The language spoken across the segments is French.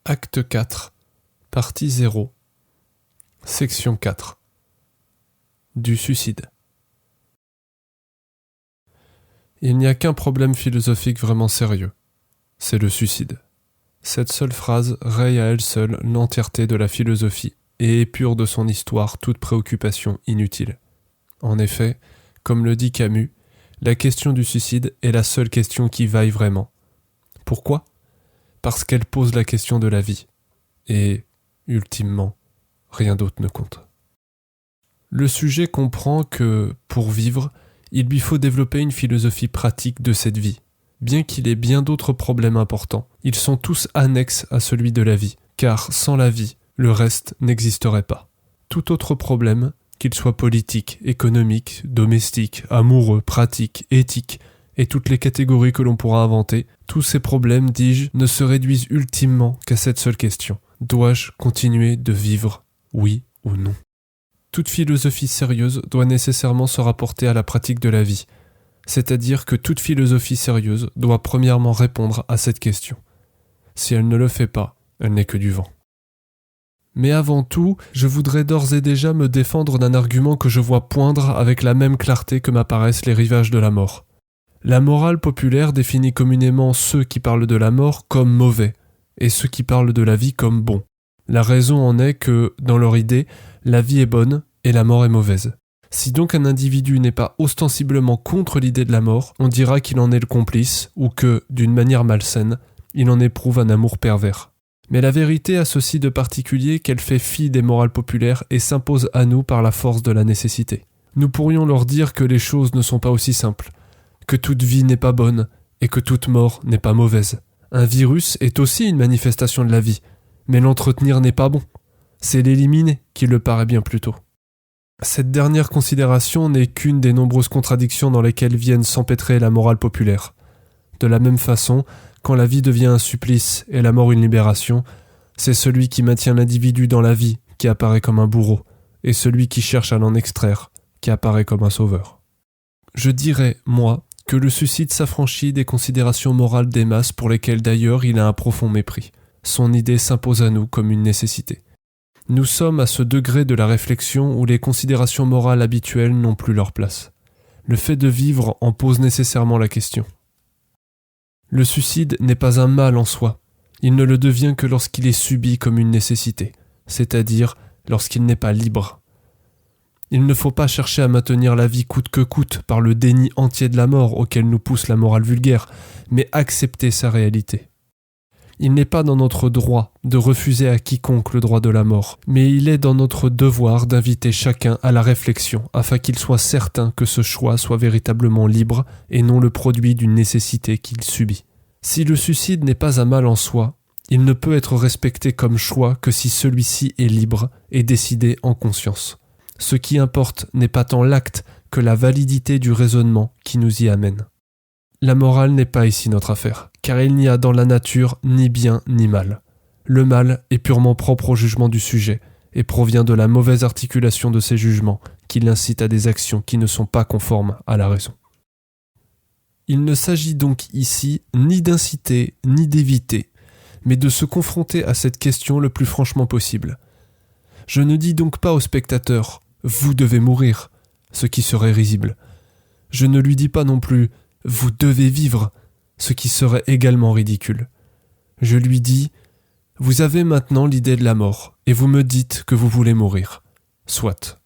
Acte 4, partie 0, section 4. Du suicide. Il n'y a qu'un problème philosophique vraiment sérieux, c'est le suicide. Cette seule phrase raye à elle seule l'entièreté de la philosophie et épure de son histoire toute préoccupation inutile. En effet, comme le dit Camus, la question du suicide est la seule question qui vaille vraiment. Pourquoi ? Parce qu'elle pose la question de la vie. Et, ultimement, rien d'autre ne compte. Le sujet comprend que, pour vivre, il lui faut développer une philosophie pratique de cette vie. Bien qu'il ait bien d'autres problèmes importants, ils sont tous annexes à celui de la vie, car sans la vie, le reste n'existerait pas. Tout autre problème, qu'il soit politique, économique, domestique, amoureux, pratique, éthique, et toutes les catégories que l'on pourra inventer, tous ces problèmes, dis-je, ne se réduisent ultimement qu'à cette seule question. Dois-je continuer de vivre, oui ou non ? Toute philosophie sérieuse doit nécessairement se rapporter à la pratique de la vie, c'est-à-dire que toute philosophie sérieuse doit premièrement répondre à cette question. Si elle ne le fait pas, elle n'est que du vent. Mais avant tout, je voudrais d'ores et déjà me défendre d'un argument que je vois poindre avec la même clarté que m'apparaissent les rivages de la mort. La morale populaire définit communément ceux qui parlent de la mort comme mauvais, et ceux qui parlent de la vie comme bons. La raison en est que, dans leur idée, la vie est bonne et la mort est mauvaise. Si donc un individu n'est pas ostensiblement contre l'idée de la mort, on dira qu'il en est le complice, ou que, d'une manière malsaine, il en éprouve un amour pervers. Mais la vérité a ceci de particulier qu'elle fait fi des morales populaires et s'impose à nous par la force de la nécessité. Nous pourrions leur dire que les choses ne sont pas aussi simples, que toute vie n'est pas bonne et que toute mort n'est pas mauvaise. Un virus est aussi une manifestation de la vie, mais l'entretenir n'est pas bon. C'est l'éliminer qui le paraît bien plutôt. Cette dernière considération n'est qu'une des nombreuses contradictions dans lesquelles viennent s'empêtrer la morale populaire. De la même façon, quand la vie devient un supplice et la mort une libération, c'est celui qui maintient l'individu dans la vie qui apparaît comme un bourreau, et celui qui cherche à l'en extraire qui apparaît comme un sauveur. Je dirais, moi, que le suicide s'affranchit des considérations morales des masses pour lesquelles d'ailleurs il a un profond mépris. Son idée s'impose à nous comme une nécessité. Nous sommes à ce degré de la réflexion où les considérations morales habituelles n'ont plus leur place. Le fait de vivre en pose nécessairement la question. Le suicide n'est pas un mal en soi. Il ne le devient que lorsqu'il est subi comme une nécessité, c'est-à-dire lorsqu'il n'est pas libre. Il ne faut pas chercher à maintenir la vie coûte que coûte par le déni entier de la mort auquel nous pousse la morale vulgaire, mais accepter sa réalité. Il n'est pas dans notre droit de refuser à quiconque le droit de la mort, mais il est dans notre devoir d'inviter chacun à la réflexion afin qu'il soit certain que ce choix soit véritablement libre et non le produit d'une nécessité qu'il subit. Si le suicide n'est pas un mal en soi, il ne peut être respecté comme choix que si celui-ci est libre et décidé en conscience. Ce qui importe n'est pas tant l'acte que la validité du raisonnement qui nous y amène. La morale n'est pas ici notre affaire, car il n'y a dans la nature ni bien ni mal. Le mal est purement propre au jugement du sujet et provient de la mauvaise articulation de ses jugements qui l'incitent à des actions qui ne sont pas conformes à la raison. Il ne s'agit donc ici ni d'inciter ni d'éviter, mais de se confronter à cette question le plus franchement possible. Je ne dis donc pas au spectateur « vous devez mourir », ce qui serait risible. Je ne lui dis pas non plus « vous devez vivre », ce qui serait également ridicule. Je lui dis « vous avez maintenant l'idée de la mort, et vous me dites que vous voulez mourir. Soit.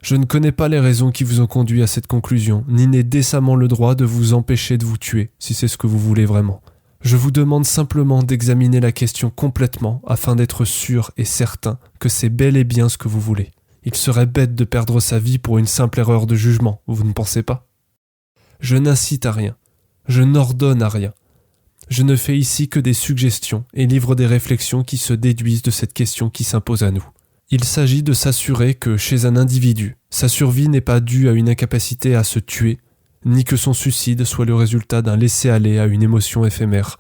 Je ne connais pas les raisons qui vous ont conduit à cette conclusion, ni n'ai décemment le droit de vous empêcher de vous tuer, si c'est ce que vous voulez vraiment. Je vous demande simplement d'examiner la question complètement afin d'être sûr et certain que c'est bel et bien ce que vous voulez. Il serait bête de perdre sa vie pour une simple erreur de jugement, vous ne pensez pas ? Je n'incite à rien, je n'ordonne à rien. Je ne fais ici que des suggestions et livre des réflexions qui se déduisent de cette question qui s'impose à nous. Il s'agit de s'assurer que, chez un individu, sa survie n'est pas due à une incapacité à se tuer, ni que son suicide soit le résultat d'un laisser-aller à une émotion éphémère,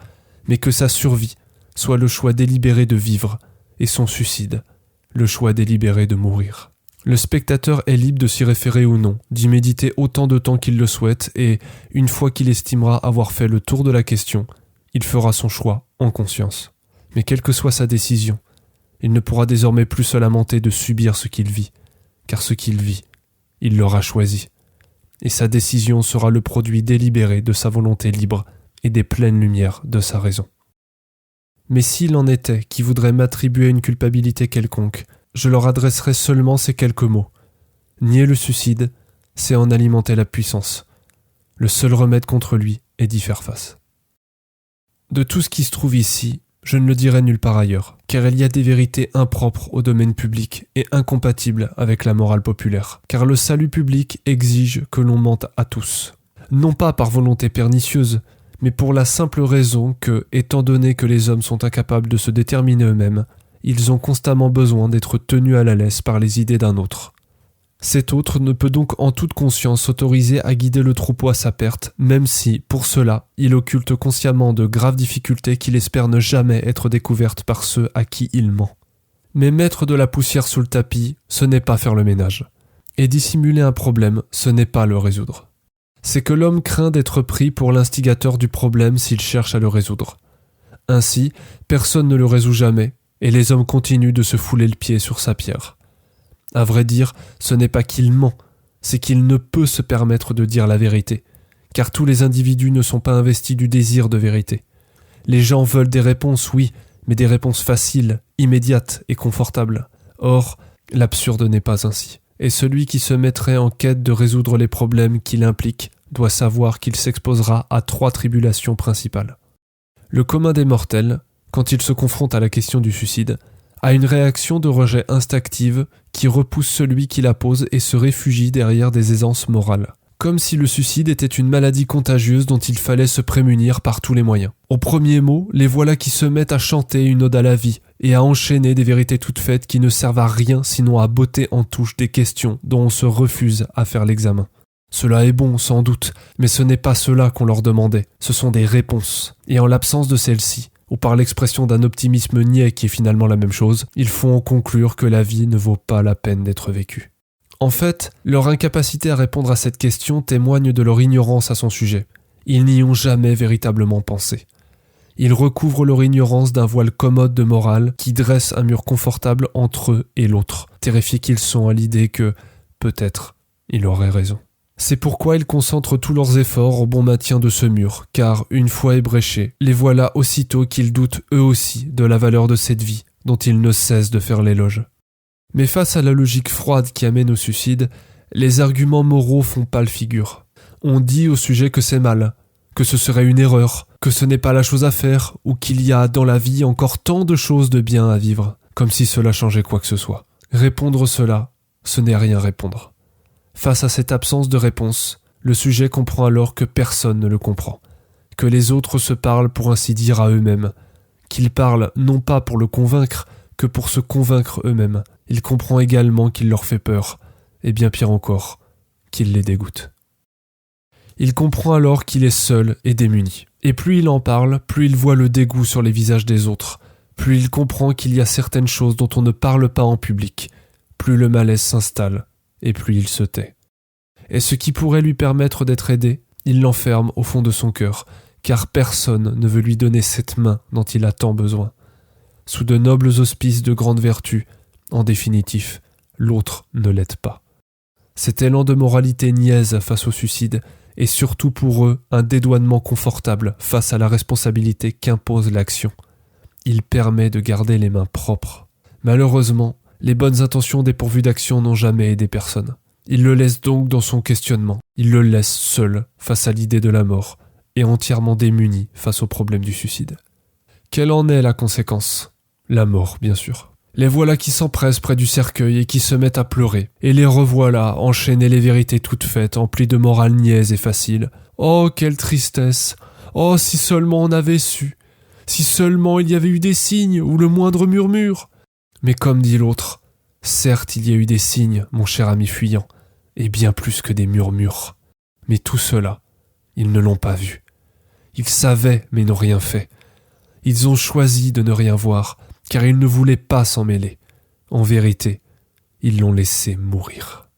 mais que sa survie soit le choix délibéré de vivre, et son suicide, le choix délibéré de mourir. Le spectateur est libre de s'y référer ou non, d'y méditer autant de temps qu'il le souhaite, et, une fois qu'il estimera avoir fait le tour de la question, il fera son choix en conscience. Mais quelle que soit sa décision, il ne pourra désormais plus se lamenter de subir ce qu'il vit, car ce qu'il vit, il l'aura choisi. Et sa décision sera le produit délibéré de sa volonté libre et des pleines lumières de sa raison. Mais s'il en était qui voudraient m'attribuer une culpabilité quelconque, je leur adresserai seulement ces quelques mots. Nier le suicide, c'est en alimenter la puissance. Le seul remède contre lui est d'y faire face. De tout ce qui se trouve ici, je ne le dirai nulle part ailleurs, car il y a des vérités impropres au domaine public et incompatibles avec la morale populaire, car le salut public exige que l'on mente à tous. Non pas par volonté pernicieuse, mais pour la simple raison que, étant donné que les hommes sont incapables de se déterminer eux-mêmes, ils ont constamment besoin d'être tenus à la laisse par les idées d'un autre. Cet autre ne peut donc en toute conscience s'autoriser à guider le troupeau à sa perte, même si, pour cela, il occulte consciemment de graves difficultés qu'il espère ne jamais être découvertes par ceux à qui il ment. Mais mettre de la poussière sous le tapis, ce n'est pas faire le ménage. Et dissimuler un problème, ce n'est pas le résoudre. C'est que l'homme craint d'être pris pour l'instigateur du problème s'il cherche à le résoudre. Ainsi, personne ne le résout jamais, et les hommes continuent de se fouler le pied sur sa pierre. À vrai dire, ce n'est pas qu'il ment, c'est qu'il ne peut se permettre de dire la vérité, car tous les individus ne sont pas investis du désir de vérité. Les gens veulent des réponses, oui, mais des réponses faciles, immédiates et confortables. Or, l'absurde n'est pas ainsi. Et celui qui se mettrait en quête de résoudre les problèmes qu'il implique doit savoir qu'il s'exposera à 3 tribulations principales. Le commun des mortels, quand il se confronte à la question du suicide, a une réaction de rejet instinctive qui repousse celui qui la pose et se réfugie derrière des aisances morales. Comme si le suicide était une maladie contagieuse dont il fallait se prémunir par tous les moyens. Au premier mot, les voilà qui se mettent à chanter une ode à la vie et à enchaîner des vérités toutes faites qui ne servent à rien sinon à botter en touche des questions dont on se refuse à faire l'examen. Cela est bon, sans doute, mais ce n'est pas cela qu'on leur demandait, ce sont des réponses. Et en l'absence de celles-ci, ou par l'expression d'un optimisme niais qui est finalement la même chose, ils font en conclure que la vie ne vaut pas la peine d'être vécue. En fait, leur incapacité à répondre à cette question témoigne de leur ignorance à son sujet. Ils n'y ont jamais véritablement pensé. Ils recouvrent leur ignorance d'un voile commode de morale qui dresse un mur confortable entre eux et l'autre, terrifiés qu'ils sont à l'idée que, peut-être, il aurait raison. C'est pourquoi ils concentrent tous leurs efforts au bon maintien de ce mur, car, une fois ébréchés, les voilà aussitôt qu'ils doutent eux aussi de la valeur de cette vie, dont ils ne cessent de faire l'éloge. Mais face à la logique froide qui amène au suicide, les arguments moraux font pâle figure. On dit au sujet que c'est mal, que ce serait une erreur, que ce n'est pas la chose à faire, ou qu'il y a dans la vie encore tant de choses de bien à vivre, comme si cela changeait quoi que ce soit. Répondre cela, ce n'est rien répondre. Face à cette absence de réponse, le sujet comprend alors que personne ne le comprend, que les autres se parlent pour ainsi dire à eux-mêmes, qu'ils parlent non pas pour le convaincre, que pour se convaincre eux-mêmes. Il comprend également qu'il leur fait peur, et bien pire encore, qu'il les dégoûte. Il comprend alors qu'il est seul et démuni. Et plus il en parle, plus il voit le dégoût sur les visages des autres, plus il comprend qu'il y a certaines choses dont on ne parle pas en public, plus le malaise s'installe, et plus il se tait. Et ce qui pourrait lui permettre d'être aidé, il l'enferme au fond de son cœur, car personne ne veut lui donner cette main dont il a tant besoin. Sous de nobles auspices de grande vertu, en définitif, l'autre ne l'aide pas. Cet élan de moralité niaise face au suicide est surtout pour eux un dédouanement confortable face à la responsabilité qu'impose l'action. Il permet de garder les mains propres. Malheureusement, les bonnes intentions dépourvues d'action n'ont jamais aidé personne. Il le laisse donc dans son questionnement. Il le laisse seul face à l'idée de la mort et entièrement démuni face au problème du suicide. Quelle en est la conséquence ? La mort, bien sûr. Les voilà qui s'empressent près du cercueil et qui se mettent à pleurer. Et les revoilà enchaîner les vérités toutes faites, emplies de morale niaise et facile. Oh, quelle tristesse ! Oh, si seulement on avait su ! Si seulement il y avait eu des signes ou le moindre murmure ! Mais comme dit l'autre, certes il y a eu des signes, mon cher ami fuyant, et bien plus que des murmures. Mais tout cela, ils ne l'ont pas vu. Ils savaient mais n'ont rien fait. Ils ont choisi de ne rien voir, car ils ne voulaient pas s'en mêler. En vérité, ils l'ont laissé mourir.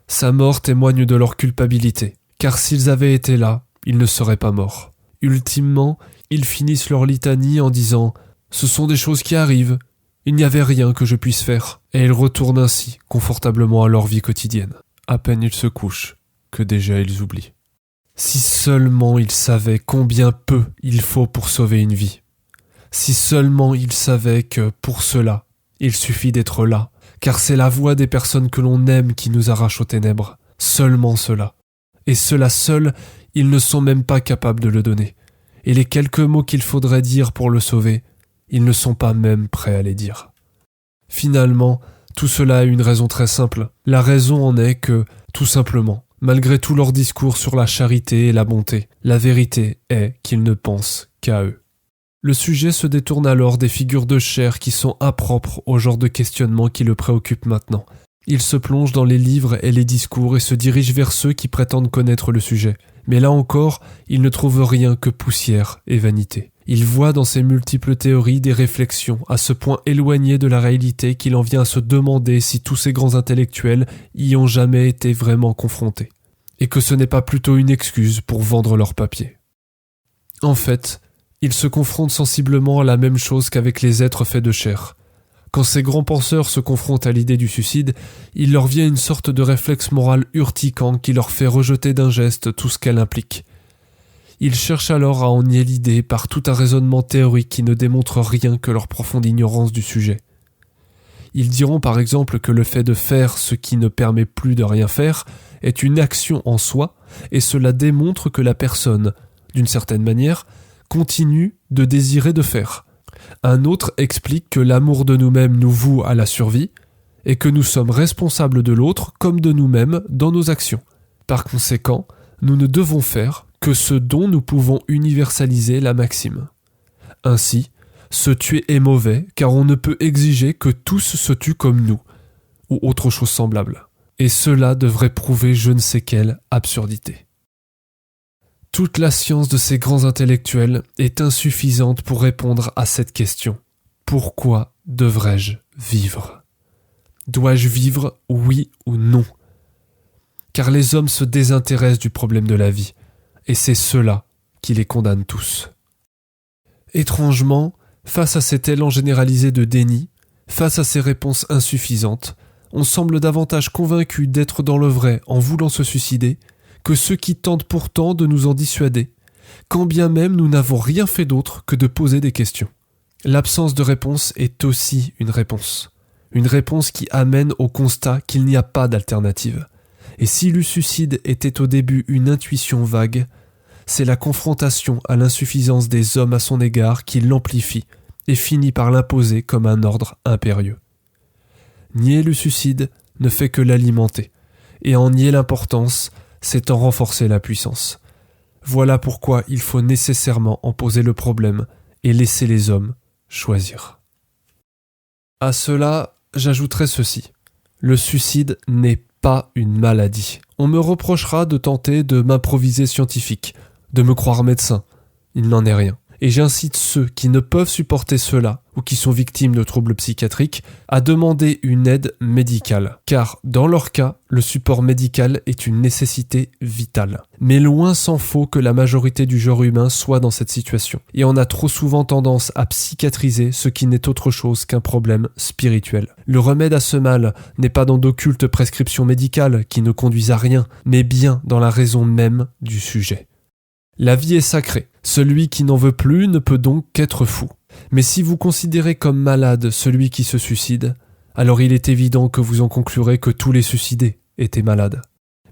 Sa mort témoigne de leur culpabilité, car s'ils avaient été là, ils ne seraient pas morts. Ultimement, ils finissent leur litanie en disant « Ce sont des choses qui arrivent, il n'y avait rien que je puisse faire ». Et ils retournent ainsi, confortablement à leur vie quotidienne. À peine ils se couchent, que déjà ils oublient. Si seulement ils savaient combien peu il faut pour sauver une vie. Si seulement ils savaient que, pour cela, il suffit d'être là, car c'est la voix des personnes que l'on aime qui nous arrache aux ténèbres. Seulement cela. Et cela seul, ils ne sont même pas capables de le donner. Et les quelques mots qu'il faudrait dire pour le sauver, ils ne sont pas même prêts à les dire. Finalement, tout cela a une raison très simple. La raison en est que, tout simplement, malgré tout leur discours sur la charité et la bonté, la vérité est qu'ils ne pensent qu'à eux. Le sujet se détourne alors des figures de chair qui sont impropres au genre de questionnement qui le préoccupe maintenant. Il se plonge dans les livres et les discours et se dirige vers ceux qui prétendent connaître le sujet. Mais là encore, il ne trouve rien que poussière et vanité. Il voit dans ces multiples théories des réflexions à ce point éloignées de la réalité qu'il en vient à se demander si tous ces grands intellectuels y ont jamais été vraiment confrontés. Et que ce n'est pas plutôt une excuse pour vendre leur papier. En fait, il se confronte sensiblement à la même chose qu'avec les êtres faits de chair. Quand ces grands penseurs se confrontent à l'idée du suicide, il leur vient une sorte de réflexe moral urticant qui leur fait rejeter d'un geste tout ce qu'elle implique. Ils cherchent alors à en nier l'idée par tout un raisonnement théorique qui ne démontre rien que leur profonde ignorance du sujet. Ils diront par exemple que le fait de faire ce qui ne permet plus de rien faire est une action en soi, et cela démontre que la personne, d'une certaine manière, continue de désirer de faire. Un autre explique que l'amour de nous-mêmes nous voue à la survie et que nous sommes responsables de l'autre comme de nous-mêmes dans nos actions. Par conséquent, nous ne devons faire que ce dont nous pouvons universaliser la maxime. Ainsi, se tuer est mauvais car on ne peut exiger que tous se tuent comme nous, ou autre chose semblable. Et cela devrait prouver je ne sais quelle absurdité. Toute la science de ces grands intellectuels est insuffisante pour répondre à cette question. Pourquoi devrais-je vivre ? Dois-je vivre, oui ou non ? Car les hommes se désintéressent du problème de la vie, et c'est cela qui les condamne tous. Étrangement, face à cet élan généralisé de déni, face à ces réponses insuffisantes, on semble davantage convaincu d'être dans le vrai en voulant se suicider que ceux qui tentent pourtant de nous en dissuader, quand bien même nous n'avons rien fait d'autre que de poser des questions. L'absence de réponse est aussi une réponse qui amène au constat qu'il n'y a pas d'alternative. Et si le suicide était au début une intuition vague, c'est la confrontation à l'insuffisance des hommes à son égard qui l'amplifie et finit par l'imposer comme un ordre impérieux. Nier le suicide ne fait que l'alimenter, et en nier l'importance, c'est en renforcer la puissance. Voilà pourquoi il faut nécessairement en poser le problème et laisser les hommes choisir. À cela, j'ajouterai ceci. Le suicide n'est pas une maladie. On me reprochera de tenter de m'improviser scientifique, de me croire médecin. Il n'en est rien. Et j'incite ceux qui ne peuvent supporter cela ou qui sont victimes de troubles psychiatriques à demander une aide médicale. Car dans leur cas, le support médical est une nécessité vitale. Mais loin s'en faut que la majorité du genre humain soit dans cette situation. Et on a trop souvent tendance à psychiatriser ce qui n'est autre chose qu'un problème spirituel. Le remède à ce mal n'est pas dans d'occultes prescriptions médicales qui ne conduisent à rien, mais bien dans la raison même du sujet. La vie est sacrée. Celui qui n'en veut plus ne peut donc qu'être fou. Mais si vous considérez comme malade celui qui se suicide, alors il est évident que vous en conclurez que tous les suicidés étaient malades.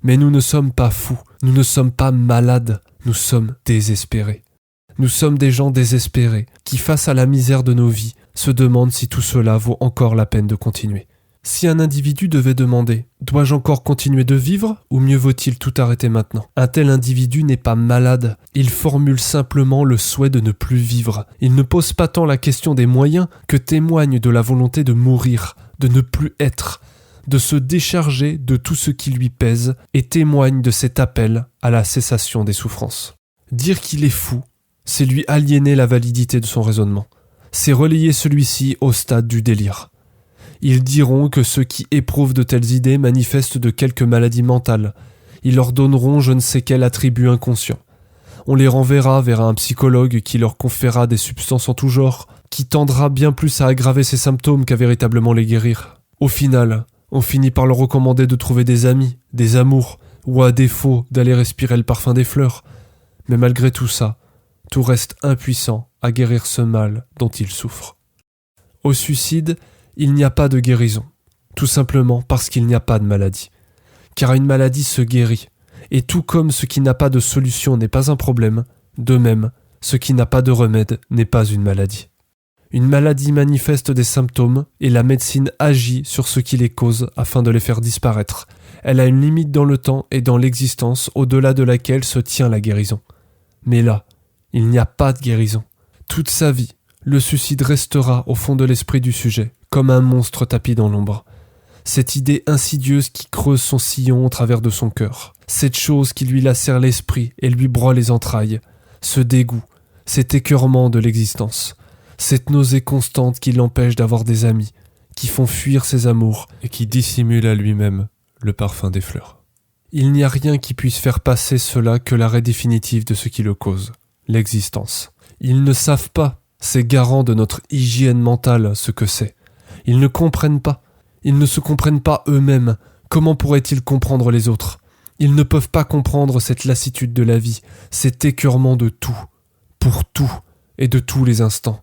Mais nous ne sommes pas fous, nous ne sommes pas malades, nous sommes désespérés. Nous sommes des gens désespérés qui, face à la misère de nos vies, se demandent si tout cela vaut encore la peine de continuer. Si un individu devait demander « Dois-je encore continuer de vivre ou mieux vaut-il tout arrêter maintenant ?» Un tel individu n'est pas malade, il formule simplement le souhait de ne plus vivre. Il ne pose pas tant la question des moyens que témoigne de la volonté de mourir, de ne plus être, de se décharger de tout ce qui lui pèse et témoigne de cet appel à la cessation des souffrances. Dire qu'il est fou, c'est lui aliéner la validité de son raisonnement. C'est relayer celui-ci au stade du délire. Ils diront que ceux qui éprouvent de telles idées manifestent de quelque maladie mentale. Ils leur donneront je ne sais quel attribut inconscient. on les renverra vers un psychologue qui leur conférera des substances en tout genre, qui tendra bien plus à aggraver ces symptômes qu'à véritablement les guérir. Au final, on finit par leur recommander de trouver des amis, des amours, ou à défaut d'aller respirer le parfum des fleurs. Mais malgré tout ça, tout reste impuissant à guérir ce mal dont ils souffrent. Au suicide, il n'y a pas de guérison, tout simplement parce qu'il n'y a pas de maladie. Car une maladie se guérit, et tout comme ce qui n'a pas de solution n'est pas un problème, de même, ce qui n'a pas de remède n'est pas une maladie. Une maladie manifeste des symptômes et la médecine agit sur ce qui les cause afin de les faire disparaître. Elle a une limite dans le temps et dans l'existence au-delà de laquelle se tient la guérison. Mais là, il n'y a pas de guérison. Toute sa vie, le suicide restera au fond de l'esprit du sujet, comme un monstre tapi dans l'ombre. Cette idée insidieuse qui creuse son sillon au travers de son cœur. Cette chose qui lui lacère l'esprit et lui broie les entrailles. Ce dégoût, cet écœurement de l'existence. Cette nausée constante qui l'empêche d'avoir des amis, qui font fuir ses amours et qui dissimule à lui-même le parfum des fleurs. Il n'y a rien qui puisse faire passer cela que l'arrêt définitif de ce qui le cause, l'existence. Ils ne savent pas, ces garants de notre hygiène mentale, ce que c'est. Ils ne comprennent pas. Ils ne se comprennent pas eux-mêmes. Comment pourraient-ils comprendre les autres ? Ils ne peuvent pas comprendre cette lassitude de la vie, cet écœurement de tout, pour tout et de tous les instants.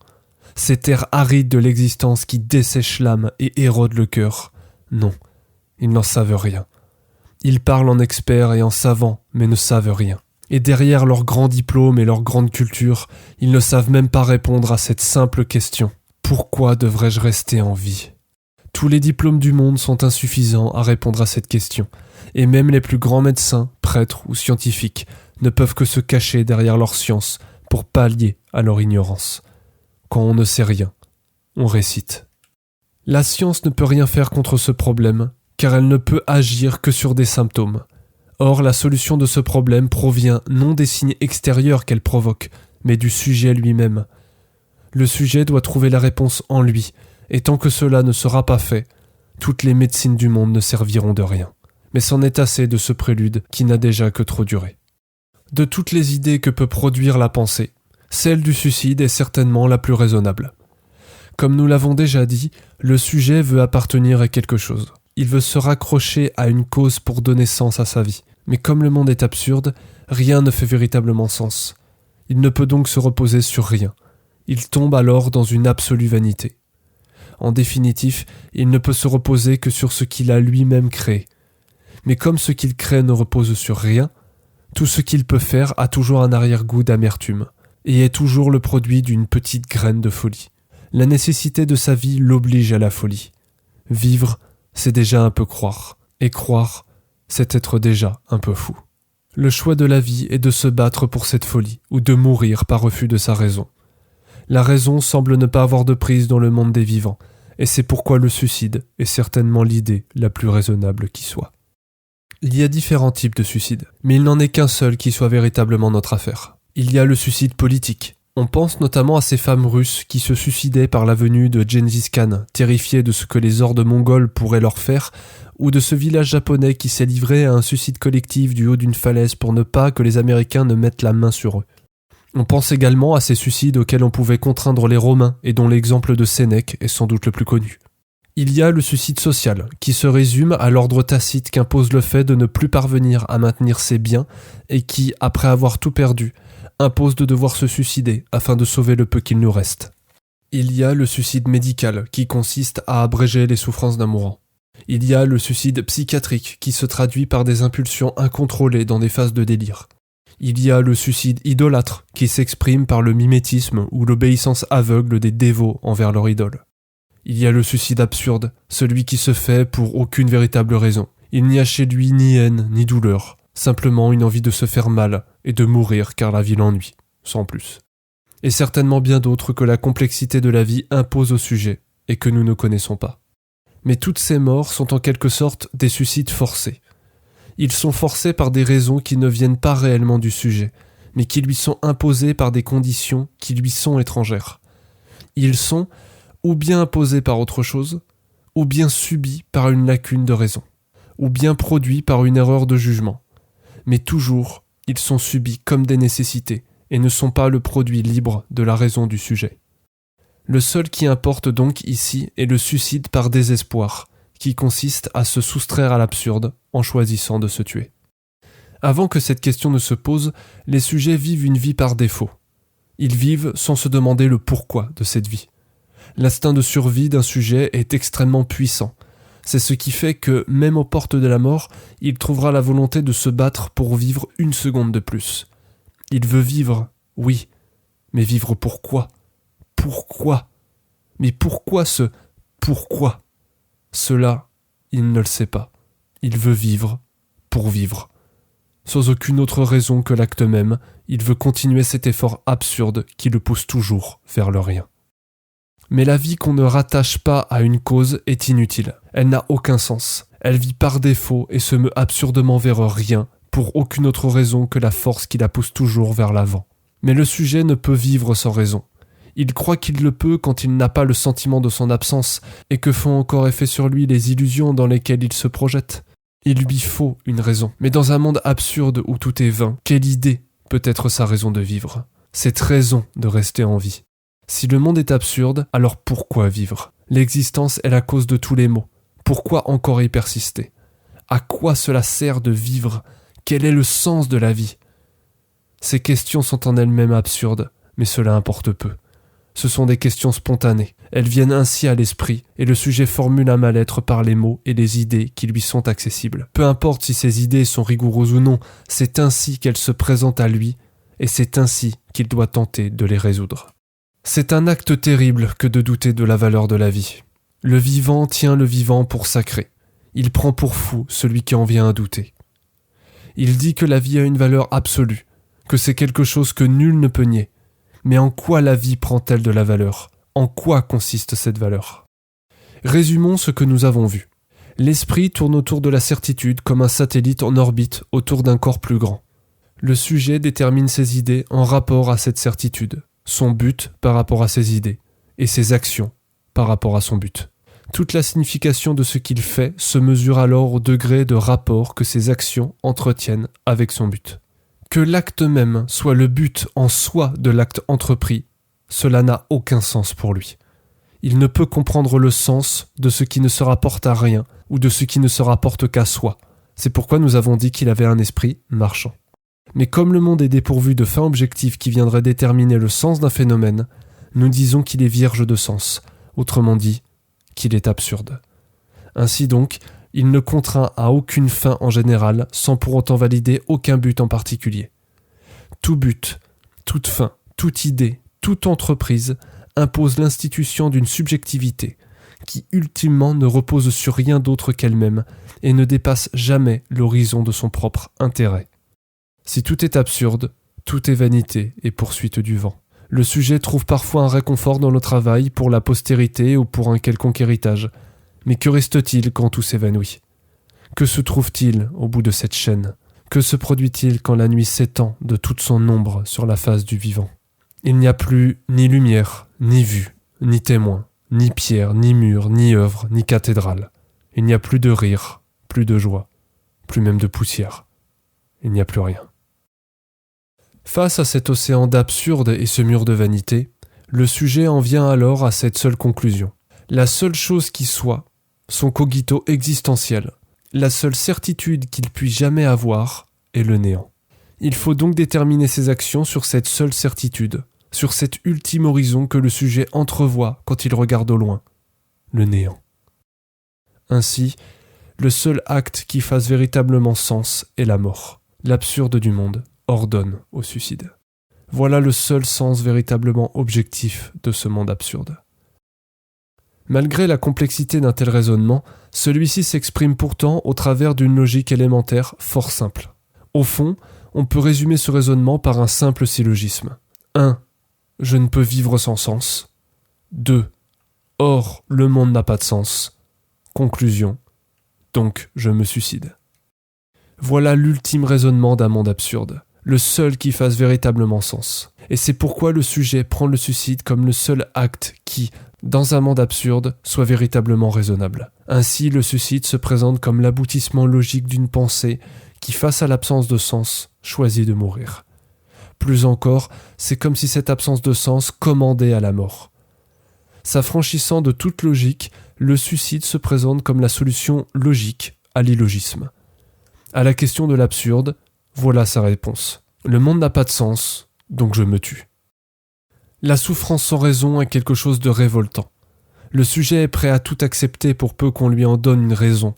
Cet air aride de l'existence qui dessèche l'âme et érode le cœur. Non, ils n'en savent rien. Ils parlent en experts et en savants, mais ne savent rien. Et derrière leurs grands diplômes et leur grande culture, ils ne savent même pas répondre à cette simple question. Pourquoi devrais-je rester en vie ? Tous les diplômes du monde sont insuffisants à répondre à cette question, et même les plus grands médecins, prêtres ou scientifiques ne peuvent que se cacher derrière leur science pour pallier à leur ignorance. Quand on ne sait rien, on récite. La science ne peut rien faire contre ce problème, car elle ne peut agir que sur des symptômes. Or, la solution de ce problème provient non des signes extérieurs qu'elle provoque, mais du sujet lui-même. Le sujet doit trouver la réponse en lui, et tant que cela ne sera pas fait, toutes les médecines du monde ne serviront de rien. Mais c'en est assez de ce prélude qui n'a déjà que trop duré. De toutes les idées que peut produire la pensée, celle du suicide est certainement la plus raisonnable. Comme nous l'avons déjà dit, le sujet veut appartenir à quelque chose. Il veut se raccrocher à une cause pour donner sens à sa vie. Mais comme le monde est absurde, rien ne fait véritablement sens. Il ne peut donc se reposer sur rien. Il tombe alors dans une absolue vanité. En définitive, il ne peut se reposer que sur ce qu'il a lui-même créé. Mais comme ce qu'il crée ne repose sur rien, tout ce qu'il peut faire a toujours un arrière-goût d'amertume, et est toujours le produit d'une petite graine de folie. La nécessité de sa vie l'oblige à la folie. Vivre, c'est déjà un peu croire, et croire, c'est être déjà un peu fou. Le choix de la vie est de se battre pour cette folie, ou de mourir par refus de sa raison. La raison semble ne pas avoir de prise dans le monde des vivants, et c'est pourquoi le suicide est certainement l'idée la plus raisonnable qui soit. Il y a différents types de suicides, mais il n'en est qu'un seul qui soit véritablement notre affaire. Il y a le suicide politique. On pense notamment à ces femmes russes qui se suicidaient par la venue de Gengis Khan, terrifiées de ce que les hordes mongoles pourraient leur faire, ou de ce village japonais qui s'est livré à un suicide collectif du haut d'une falaise pour ne pas que les Américains ne mettent la main sur eux. On pense également à ces suicides auxquels on pouvait contraindre les Romains et dont l'exemple de Sénèque est sans doute le plus connu. Il y a le suicide social, qui se résume à l'ordre tacite qu'impose le fait de ne plus parvenir à maintenir ses biens et qui, après avoir tout perdu, impose de devoir se suicider afin de sauver le peu qu'il nous reste. Il y a le suicide médical, qui consiste à abréger les souffrances d'un mourant. Il y a le suicide psychiatrique, qui se traduit par des impulsions incontrôlées dans des phases de délire. Il y a le suicide idolâtre, qui s'exprime par le mimétisme ou l'obéissance aveugle des dévots envers leur idole. Il y a le suicide absurde, celui qui se fait pour aucune véritable raison. Il n'y a chez lui ni haine ni douleur, simplement une envie de se faire mal et de mourir car la vie l'ennuie, sans plus. Et certainement bien d'autres que la complexité de la vie impose au sujet et que nous ne connaissons pas. Mais toutes ces morts sont en quelque sorte des suicides forcés. Ils sont forcés par des raisons qui ne viennent pas réellement du sujet, mais qui lui sont imposées par des conditions qui lui sont étrangères. Ils sont ou bien imposés par autre chose, ou bien subis par une lacune de raison, ou bien produits par une erreur de jugement. Mais toujours, Ils sont subis comme des nécessités et ne sont pas le produit libre de la raison du sujet. Le seul qui importe donc ici est le suicide par désespoir, qui consiste à se soustraire à l'absurde en choisissant de se tuer. Avant que cette question ne se pose, les sujets vivent une vie par défaut. Ils vivent sans se demander le pourquoi de cette vie. L'instinct de survie d'un sujet est extrêmement puissant. C'est ce qui fait que, même aux portes de la mort, il trouvera la volonté de se battre pour vivre une seconde de plus. Il veut vivre, oui, mais vivre pourquoi ? Pourquoi ? Mais pourquoi ce pourquoi ? Cela, il ne le sait pas. Il veut vivre pour vivre. Sans aucune autre raison que l'acte même, il veut continuer cet effort absurde qui le pousse toujours vers le rien. Mais la vie qu'on ne rattache pas à une cause est inutile. Elle n'a aucun sens. Elle vit par défaut et se meut absurdement vers rien, pour aucune autre raison que la force qui la pousse toujours vers l'avant. Mais le sujet ne peut vivre sans raison. Il croit qu'il le peut quand il n'a pas le sentiment de son absence et que font encore effet sur lui les illusions dans lesquelles il se projette. Il lui faut une raison. Mais dans un monde absurde où tout est vain, quelle idée peut être sa raison de vivre ? Cette raison de rester en vie. Si le monde est absurde, alors pourquoi vivre ? L'existence est la cause de tous les maux. Pourquoi encore y persister ? À quoi cela sert de vivre ? Quel est le sens de la vie ? Ces questions sont en elles-mêmes absurdes, mais cela importe peu. Ce sont des questions spontanées. Elles viennent ainsi à l'esprit, et le sujet formule un mal-être par les mots et les idées qui lui sont accessibles. Peu importe si ces idées sont rigoureuses ou non, c'est ainsi qu'elles se présentent à lui, et c'est ainsi qu'il doit tenter de les résoudre. C'est un acte terrible que de douter de la valeur de la vie. Le vivant tient le vivant pour sacré. Il prend pour fou celui qui en vient à douter. Il dit que la vie a une valeur absolue, que c'est quelque chose que nul ne peut nier. Mais en quoi la vie prend-elle de la valeur ? En quoi consiste cette valeur ? Résumons ce que nous avons vu. L'esprit tourne autour de la certitude comme un satellite en orbite autour d'un corps plus grand. Le sujet détermine ses idées en rapport à cette certitude, son but par rapport à ses idées, et ses actions par rapport à son but. Toute la signification de ce qu'il fait se mesure alors au degré de rapport que ses actions entretiennent avec son but. Que l'acte même soit le but en soi de l'acte entrepris, cela n'a aucun sens pour lui. Il ne peut comprendre le sens de ce qui ne se rapporte à rien ou de ce qui ne se rapporte qu'à soi. C'est pourquoi nous avons dit qu'il avait un esprit marchand. Mais comme le monde est dépourvu de fins objectives qui viendraient déterminer le sens d'un phénomène, nous disons qu'il est vierge de sens, autrement dit, qu'il est absurde. Ainsi donc, il ne contraint à aucune fin en général, sans pour autant valider aucun but en particulier. Tout but, toute fin, toute idée, toute entreprise impose l'institution d'une subjectivité qui ultimement ne repose sur rien d'autre qu'elle-même et ne dépasse jamais l'horizon de son propre intérêt. Si tout est absurde, tout est vanité et poursuite du vent. Le sujet trouve parfois un réconfort dans le travail pour la postérité ou pour un quelconque héritage. Mais que reste-t-il quand tout s'évanouit ? Que se trouve-t-il au bout de cette chaîne ? Que se produit-il quand la nuit s'étend de toute son ombre sur la face du vivant ? Il n'y a plus ni lumière, ni vue, ni témoin, ni pierre, ni mur, ni œuvre, ni cathédrale. Il n'y a plus de rire, plus de joie, plus même de poussière. Il n'y a plus rien. Face à cet océan d'absurde et ce mur de vanité, le sujet en vient alors à cette seule conclusion. La seule chose qui soit, son cogito existentiel, la seule certitude qu'il puisse jamais avoir, est le néant. Il faut donc déterminer ses actions sur cette seule certitude, sur cet ultime horizon que le sujet entrevoit quand il regarde au loin, le néant. Ainsi, le seul acte qui fasse véritablement sens est la mort. L'absurde du monde ordonne au suicide. Voilà le seul sens véritablement objectif de ce monde absurde. Malgré la complexité d'un tel raisonnement, celui-ci s'exprime pourtant au travers d'une logique élémentaire fort simple. Au fond, on peut résumer ce raisonnement par un simple syllogisme. 1. Je ne peux vivre sans sens. 2. Or, le monde n'a pas de sens. Conclusion. Donc, je me suicide. Voilà l'ultime raisonnement d'un monde absurde, le seul qui fasse véritablement sens. Et c'est pourquoi le sujet prend le suicide comme le seul acte qui, dans un monde absurde, soit véritablement raisonnable. Ainsi, le suicide se présente comme l'aboutissement logique d'une pensée qui, face à l'absence de sens, choisit de mourir. Plus encore, c'est comme si cette absence de sens commandait à la mort. S'affranchissant de toute logique, le suicide se présente comme la solution logique à l'illogisme. À la question de l'absurde, voilà sa réponse. Le monde n'a pas de sens, donc je me tue. La souffrance sans raison est quelque chose de révoltant. Le sujet est prêt à tout accepter pour peu qu'on lui en donne une raison.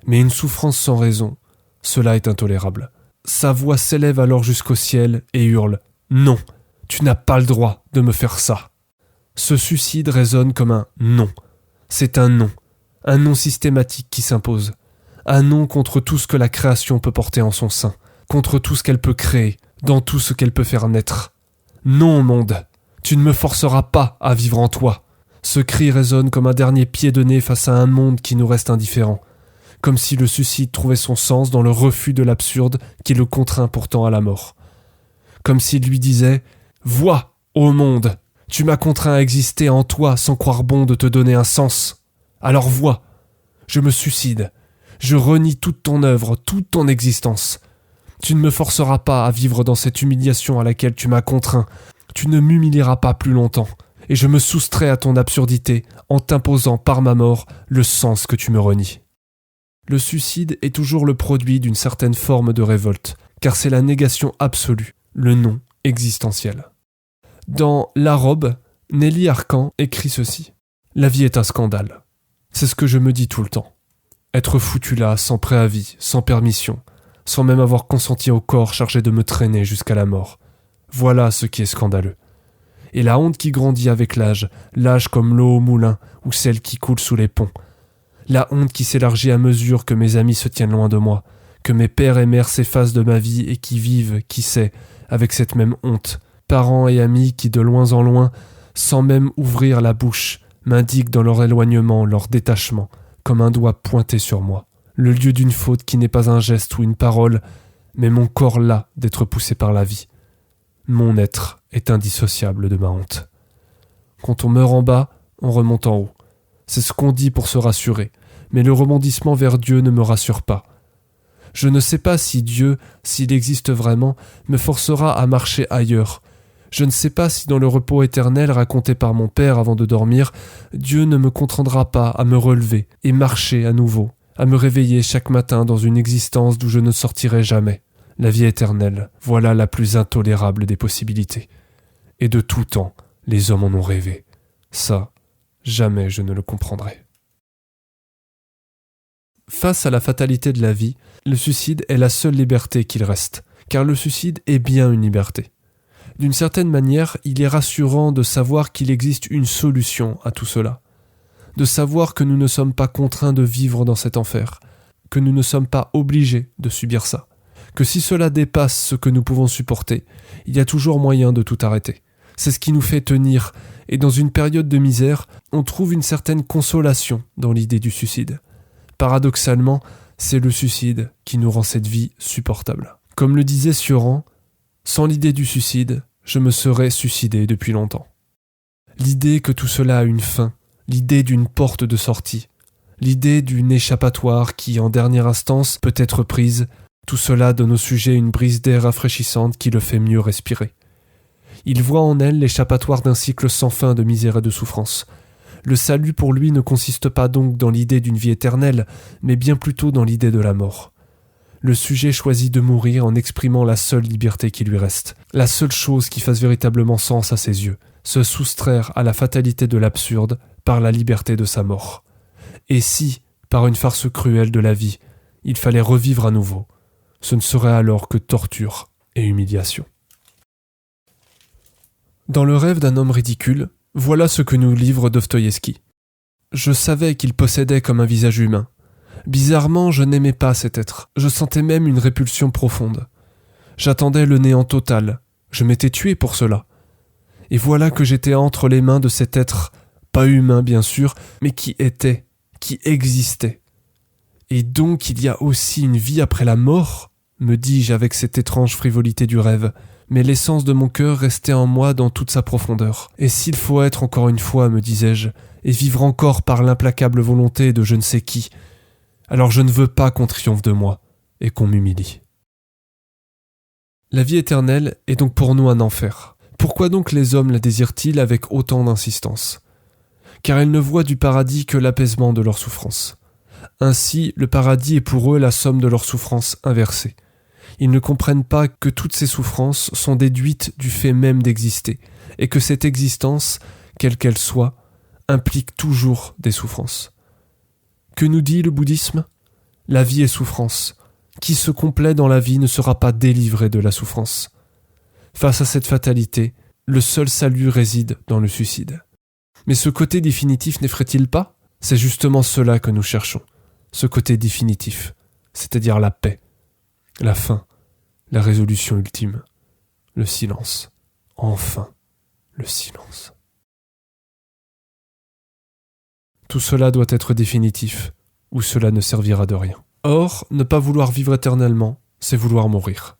Mais une souffrance sans raison, cela est intolérable. Sa voix s'élève alors jusqu'au ciel et hurle « Non, tu n'as pas le droit de me faire ça !» Ce suicide résonne comme un non. C'est un non systématique qui s'impose. Un non contre tout ce que la création peut porter en son sein, contre tout ce qu'elle peut créer, dans tout ce qu'elle peut faire naître. Non, monde, tu ne me forceras pas à vivre en toi. Ce cri résonne comme un dernier pied de nez face à un monde qui nous reste indifférent. Comme si le suicide trouvait son sens dans le refus de l'absurde qui le contraint pourtant à la mort. Comme s'il lui disait « Vois, ô monde, tu m'as contraint à exister en toi sans croire bon de te donner un sens. Alors vois, je me suicide, je renie toute ton œuvre, toute ton existence. Tu ne me forceras pas à vivre dans cette humiliation à laquelle tu m'as contraint. Tu ne m'humilieras pas plus longtemps, et je me soustrais à ton absurdité en t'imposant par ma mort le sens que tu me renies. » Le suicide est toujours le produit d'une certaine forme de révolte, car c'est la négation absolue, le non existentiel. Dans La Robe, Nelly Arcan écrit ceci. « La vie est un scandale. C'est ce que je me dis tout le temps. Être foutu là, sans préavis, sans permission, sans même avoir consenti au corps chargé de me traîner jusqu'à la mort. Voilà ce qui est scandaleux. Et la honte qui grandit avec l'âge comme l'eau au moulin ou celle qui coule sous les ponts. La honte qui s'élargit à mesure que mes amis se tiennent loin de moi, que mes pères et mères s'effacent de ma vie et qui vivent, qui sait, avec cette même honte. Parents et amis qui, de loin en loin, sans même ouvrir la bouche, m'indiquent dans leur éloignement, leur détachement, comme un doigt pointé sur moi. Le lieu d'une faute qui n'est pas un geste ou une parole, mais mon corps las d'être poussé par la vie. Mon être est indissociable de ma honte. Quand on meurt en bas, on remonte en haut. C'est ce qu'on dit pour se rassurer, mais le rebondissement vers Dieu ne me rassure pas. Je ne sais pas si Dieu, s'il existe vraiment, me forcera à marcher ailleurs. Je ne sais pas si dans le repos éternel raconté par mon père avant de dormir, Dieu ne me contraindra pas à me relever et marcher à nouveau, à me réveiller chaque matin dans une existence d'où je ne sortirai jamais. La vie éternelle, voilà la plus intolérable des possibilités. Et de tout temps, les hommes en ont rêvé. Ça, jamais je ne le comprendrai. Face à la fatalité de la vie, le suicide est la seule liberté qu'il reste, car le suicide est bien une liberté. D'une certaine manière, il est rassurant de savoir qu'il existe une solution à tout cela, de savoir que nous ne sommes pas contraints de vivre dans cet enfer, que nous ne sommes pas obligés de subir ça, que si cela dépasse ce que nous pouvons supporter, il y a toujours moyen de tout arrêter. C'est ce qui nous fait tenir, et dans une période de misère, on trouve une certaine consolation dans l'idée du suicide. Paradoxalement, c'est le suicide qui nous rend cette vie supportable. Comme le disait Sioran, sans l'idée du suicide, je me serais suicidé depuis longtemps. L'idée que tout cela a une fin, l'idée d'une porte de sortie, l'idée d'une échappatoire qui, en dernière instance, peut être prise, tout cela donne au sujet une brise d'air rafraîchissante qui le fait mieux respirer. Il voit en elle l'échappatoire d'un cycle sans fin de misère et de souffrance. Le salut pour lui ne consiste pas donc dans l'idée d'une vie éternelle, mais bien plutôt dans l'idée de la mort. Le sujet choisit de mourir en exprimant la seule liberté qui lui reste, la seule chose qui fasse véritablement sens à ses yeux, se soustraire à la fatalité de l'absurde par la liberté de sa mort. Et si, par une farce cruelle de la vie, il fallait revivre à nouveau, ce ne serait alors que torture et humiliation. Dans Le rêve d'un homme ridicule, voilà ce que nous livre Dostoïevski. Je savais qu'il possédait comme un visage humain. Bizarrement, je n'aimais pas cet être. Je sentais même une répulsion profonde. J'attendais le néant total. Je m'étais tué pour cela. Et voilà que j'étais entre les mains de cet être, pas humain bien sûr, mais qui était, qui existait. Et donc il y a aussi une vie après la mort, me dis-je avec cette étrange frivolité du rêve. Mais l'essence de mon cœur restait en moi dans toute sa profondeur. Et s'il faut être encore une fois, me disais-je, et vivre encore par l'implacable volonté de je ne sais qui, alors je ne veux pas qu'on triomphe de moi et qu'on m'humilie. La vie éternelle est donc pour nous un enfer. Pourquoi donc les hommes la désirent-ils avec autant d'insistance ? Car ils ne voient du paradis que l'apaisement de leur souffrance. Ainsi, le paradis est pour eux la somme de leurs souffrances inversées. Ils ne comprennent pas que toutes ces souffrances sont déduites du fait même d'exister, et que cette existence, quelle qu'elle soit, implique toujours des souffrances. Que nous dit le bouddhisme ? La vie est souffrance. Qui se complaît dans la vie ne sera pas délivré de la souffrance. Face à cette fatalité, le seul salut réside dans le suicide. Mais ce côté définitif n'effraie-t-il pas ? C'est justement cela que nous cherchons. Ce côté définitif, c'est-à-dire la paix, la fin, la résolution ultime, le silence. Enfin, le silence. Tout cela doit être définitif, ou cela ne servira de rien. Or, ne pas vouloir vivre éternellement, c'est vouloir mourir.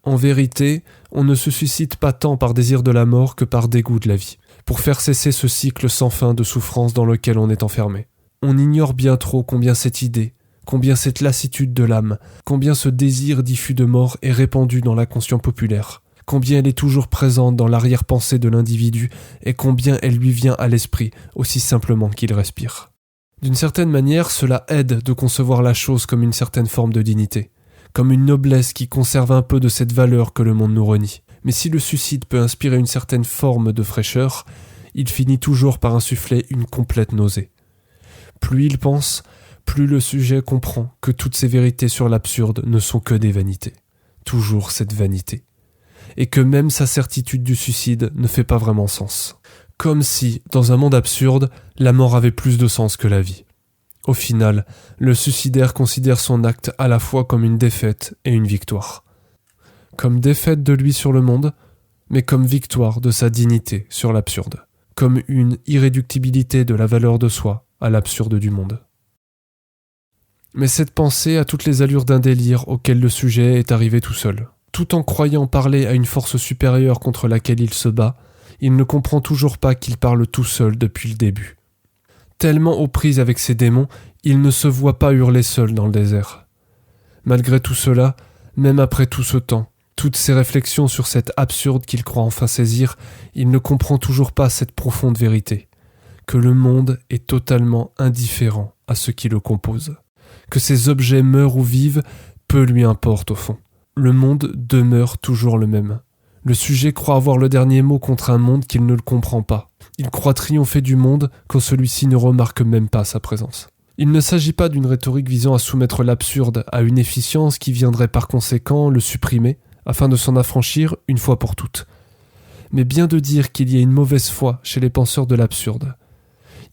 En vérité, on ne se suicide pas tant par désir de la mort que par dégoût de la vie, pour faire cesser ce cycle sans fin de souffrance dans lequel on est enfermé. On ignore bien trop combien cette idée, combien cette lassitude de l'âme, combien ce désir diffus de mort est répandu dans la conscience populaire, combien elle est toujours présente dans l'arrière-pensée de l'individu et combien elle lui vient à l'esprit aussi simplement qu'il respire. D'une certaine manière, cela aide de concevoir la chose comme une certaine forme de dignité, comme une noblesse qui conserve un peu de cette valeur que le monde nous renie. Mais si le suicide peut inspirer une certaine forme de fraîcheur, il finit toujours par insuffler une complète nausée. Plus il pense, plus le sujet comprend que toutes ces vérités sur l'absurde ne sont que des vanités. Toujours cette vanité. Et que même sa certitude du suicide ne fait pas vraiment sens. Comme si, dans un monde absurde, la mort avait plus de sens que la vie. Au final, le suicidaire considère son acte à la fois comme une défaite et une victoire. Comme défaite de lui sur le monde, mais comme victoire de sa dignité sur l'absurde. Comme une irréductibilité de la valeur de soi à l'absurde du monde. Mais cette pensée a toutes les allures d'un délire auquel le sujet est arrivé tout seul. Tout en croyant parler à une force supérieure contre laquelle il se bat, il ne comprend toujours pas qu'il parle tout seul depuis le début. Tellement aux prises avec ses démons, il ne se voit pas hurler seul dans le désert. Malgré tout cela, même après tout ce temps, toutes ces réflexions sur cet absurde qu'il croit enfin saisir, il ne comprend toujours pas cette profonde vérité, que le monde est totalement indifférent à ce qui le compose, que ces objets meurent ou vivent, peu lui importe au fond. Le monde demeure toujours le même. Le sujet croit avoir le dernier mot contre un monde qu'il ne le comprend pas. Il croit triompher du monde quand celui-ci ne remarque même pas sa présence. Il ne s'agit pas d'une rhétorique visant à soumettre l'absurde à une efficience qui viendrait par conséquent le supprimer, afin de s'en affranchir une fois pour toutes. Mais bien de dire qu'il y a une mauvaise foi chez les penseurs de l'absurde.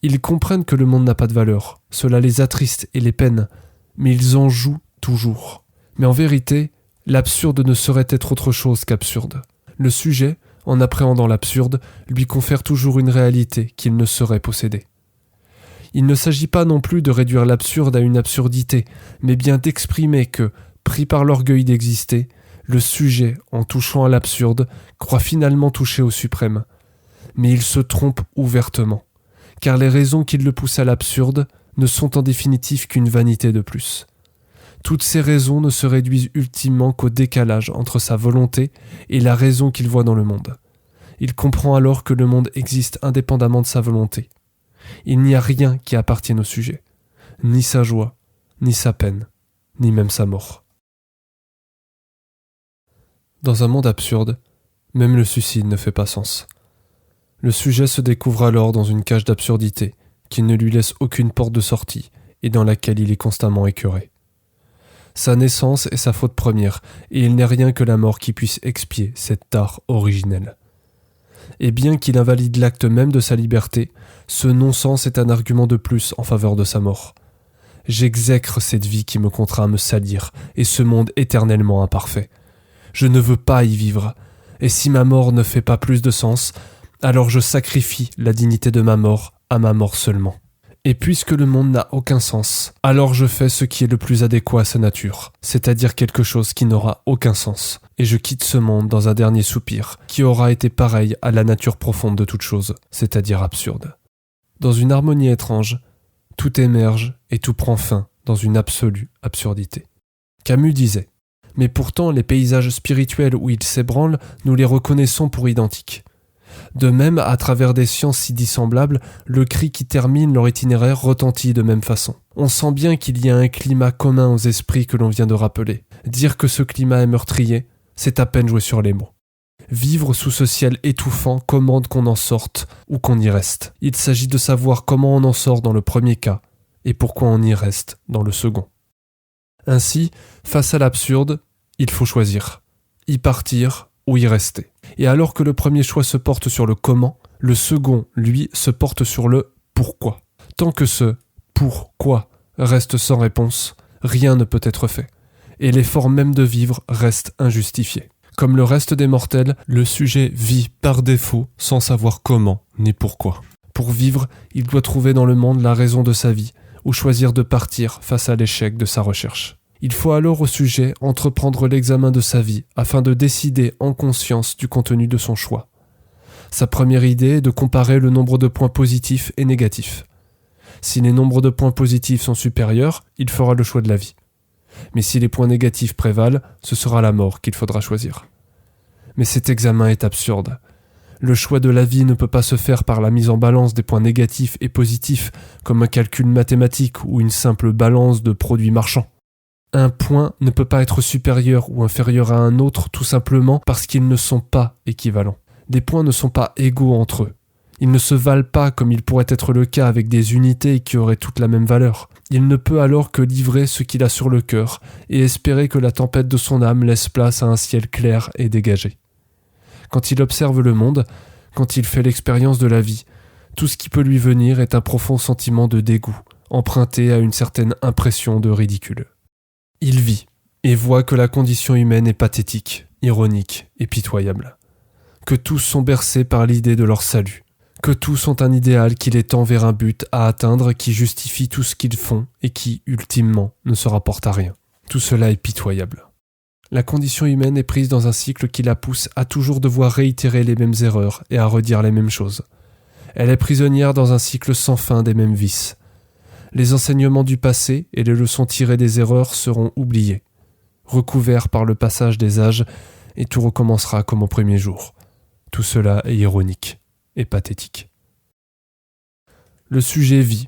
Ils comprennent que le monde n'a pas de valeur, cela les attriste et les peine, mais ils en jouent toujours. Mais en vérité, l'absurde ne saurait être autre chose qu'absurde. Le sujet, en appréhendant l'absurde, lui confère toujours une réalité qu'il ne saurait posséder. Il ne s'agit pas non plus de réduire l'absurde à une absurdité, mais bien d'exprimer que, pris par l'orgueil d'exister, le sujet, en touchant à l'absurde, croit finalement toucher au suprême. Mais il se trompe ouvertement, car les raisons qui le poussent à l'absurde ne sont en définitive qu'une vanité de plus. Toutes ces raisons ne se réduisent ultimement qu'au décalage entre sa volonté et la raison qu'il voit dans le monde. Il comprend alors que le monde existe indépendamment de sa volonté. Il n'y a rien qui appartienne au sujet, ni sa joie, ni sa peine, ni même sa mort. Dans un monde absurde, même le suicide ne fait pas sens. Le sujet se découvre alors dans une cage d'absurdité qui ne lui laisse aucune porte de sortie et dans laquelle il est constamment écœuré. Sa naissance est sa faute première, et il n'est rien que la mort qui puisse expier cette tare originelle. Et bien qu'il invalide l'acte même de sa liberté, ce non-sens est un argument de plus en faveur de sa mort. J'exècre cette vie qui me contraint à me salir, et ce monde éternellement imparfait. Je ne veux pas y vivre, et si ma mort ne fait pas plus de sens, alors je sacrifie la dignité de ma mort à ma mort seulement. Et puisque le monde n'a aucun sens, alors je fais ce qui est le plus adéquat à sa nature, c'est-à-dire quelque chose qui n'aura aucun sens, et je quitte ce monde dans un dernier soupir, qui aura été pareil à la nature profonde de toute chose, c'est-à-dire absurde. Dans une harmonie étrange, tout émerge et tout prend fin dans une absolue absurdité. Camus disait : Mais pourtant, les paysages spirituels où ils s'ébranlent, nous les reconnaissons pour identiques. De même, à travers des sciences si dissemblables, le cri qui termine leur itinéraire retentit de même façon. On sent bien qu'il y a un climat commun aux esprits que l'on vient de rappeler. Dire que ce climat est meurtrier, c'est à peine jouer sur les mots. Vivre sous ce ciel étouffant commande qu'on en sorte ou qu'on y reste. Il s'agit de savoir comment on en sort dans le premier cas et pourquoi on y reste dans le second. Ainsi, face à l'absurde, il faut choisir. Y partir ou y rester. Et alors que le premier choix se porte sur le comment, le second, lui, se porte sur le pourquoi. Tant que ce pourquoi reste sans réponse, rien ne peut être fait. Et l'effort même de vivre reste injustifié. Comme le reste des mortels, le sujet vit par défaut sans savoir comment ni pourquoi. Pour vivre, il doit trouver dans le monde la raison de sa vie, ou choisir de partir face à l'échec de sa recherche. Il faut alors au sujet entreprendre l'examen de sa vie afin de décider en conscience du contenu de son choix. Sa première idée est de comparer le nombre de points positifs et négatifs. Si les nombres de points positifs sont supérieurs, il fera le choix de la vie. Mais si les points négatifs prévalent, ce sera la mort qu'il faudra choisir. Mais cet examen est absurde. Le choix de la vie ne peut pas se faire par la mise en balance des points négatifs et positifs, comme un calcul mathématique ou une simple balance de produits marchands. Un point ne peut pas être supérieur ou inférieur à un autre tout simplement parce qu'ils ne sont pas équivalents. Les points ne sont pas égaux entre eux. Ils ne se valent pas comme il pourrait être le cas avec des unités qui auraient toutes la même valeur. Il ne peut alors que livrer ce qu'il a sur le cœur et espérer que la tempête de son âme laisse place à un ciel clair et dégagé. Quand il observe le monde, quand il fait l'expérience de la vie, tout ce qui peut lui venir est un profond sentiment de dégoût, emprunté à une certaine impression de ridicule. Il vit et voit que la condition humaine est pathétique, ironique et pitoyable. Que tous sont bercés par l'idée de leur salut. Que tous ont un idéal qui les tend vers un but à atteindre qui justifie tout ce qu'ils font et qui, ultimement, ne se rapporte à rien. Tout cela est pitoyable. La condition humaine est prise dans un cycle qui la pousse à toujours devoir réitérer les mêmes erreurs et à redire les mêmes choses. Elle est prisonnière dans un cycle sans fin des mêmes vices. Les enseignements du passé et les leçons tirées des erreurs seront oubliés, recouverts par le passage des âges, et tout recommencera comme au premier jour. Tout cela est ironique et pathétique. Le sujet vit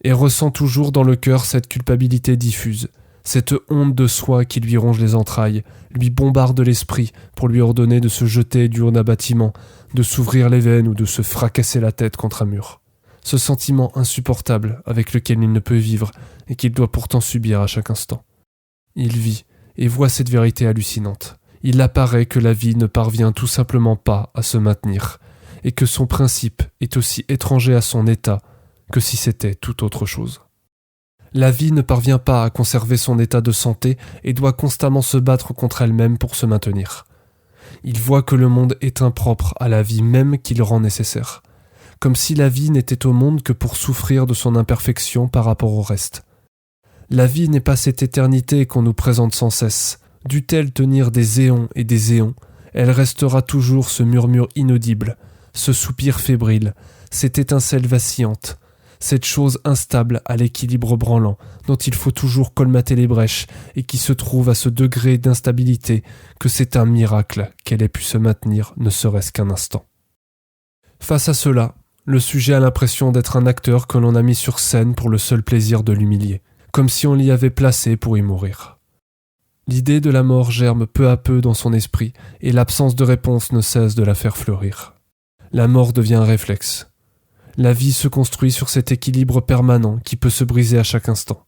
et ressent toujours dans le cœur cette culpabilité diffuse, cette honte de soi qui lui ronge les entrailles, lui bombarde l'esprit pour lui ordonner de se jeter du haut d'un bâtiment, de s'ouvrir les veines ou de se fracasser la tête contre un mur. Ce sentiment insupportable avec lequel il ne peut vivre et qu'il doit pourtant subir à chaque instant. Il vit et voit cette vérité hallucinante. Il apparaît que la vie ne parvient tout simplement pas à se maintenir et que son principe est aussi étranger à son état que si c'était tout autre chose. La vie ne parvient pas à conserver son état de santé et doit constamment se battre contre elle-même pour se maintenir. Il voit que le monde est impropre à la vie même qui le rend nécessaire, comme si la vie n'était au monde que pour souffrir de son imperfection par rapport au reste. La vie n'est pas cette éternité qu'on nous présente sans cesse. Dût-elle tenir des éons et des éons, elle restera toujours ce murmure inaudible, ce soupir fébrile, cette étincelle vacillante, cette chose instable à l'équilibre branlant, dont il faut toujours colmater les brèches et qui se trouve à ce degré d'instabilité que c'est un miracle qu'elle ait pu se maintenir ne serait-ce qu'un instant. Face à cela, le sujet a l'impression d'être un acteur que l'on a mis sur scène pour le seul plaisir de l'humilier, comme si on l'y avait placé pour y mourir. L'idée de la mort germe peu à peu dans son esprit et l'absence de réponse ne cesse de la faire fleurir. La mort devient un réflexe. La vie se construit sur cet équilibre permanent qui peut se briser à chaque instant,